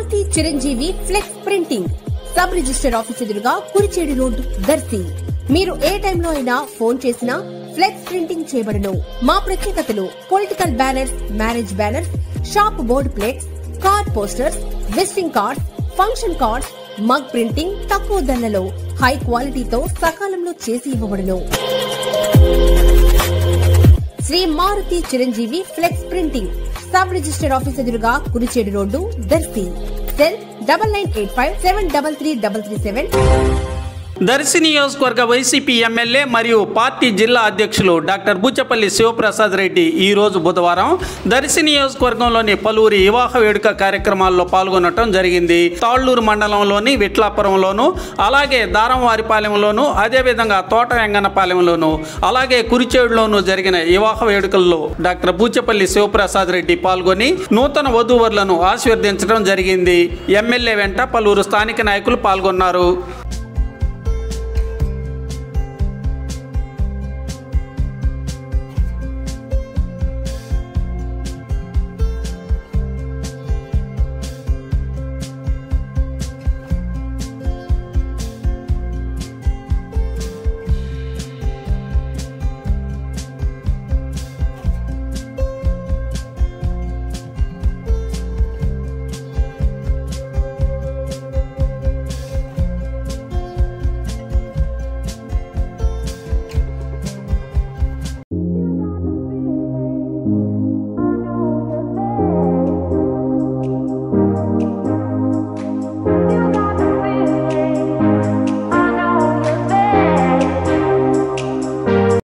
Maruti Chiranjeevi flex printing sub register office ఎదురుగా Kurichedu road Darsi. మీరు ఏ టైంలో అయినా ఫోన్ చేసినా ఫ్లెక్స్ ప్రింటింగ్ చేయబడును. మా ప్రత్యేకతలు political banners, marriage banners, shop board plates, card posters, visiting cards, function cards, mug printing తక్కువ ధరలలో హై క్వాలిటీతో సకాలంలో చేసి ఇవ్వబడును. Shri Maruti Chiranjeevi flex printing sub register office ఎదురుగా కురిచేడు రోడ్డు దర్శి. సెల్ 9985733337. దర్శి నియోజకవర్గ వైసీపీ ఎమ్మెల్యే మరియు పార్టీ జిల్లా అధ్యక్షులు డాక్టర్ బూచపల్లి శివప్రసాద్ రెడ్డి ఈ రోజు బుధవారం దర్శి నియోజకవర్గంలోని పలువురి వివాహ వేడుక కార్యక్రమాల్లో పాల్గొనడం జరిగింది. తాళ్లూరు మండలంలోని విట్లాపురంలోను, అలాగే దారంవారిపాలెంలోను, అదేవిధంగా తోట వెంగన్నపాలెంలోను, అలాగే కురిచేడులోను జరిగిన వివాహ వేడుకల్లో డాక్టర్ బూచపల్లి శివప్రసాద్ రెడ్డి పాల్గొని నూతన వధూవరులను ఆశీర్వదించడం జరిగింది. ఎమ్మెల్యే వెంట పలువురు స్థానిక నాయకులు పాల్గొన్నారు.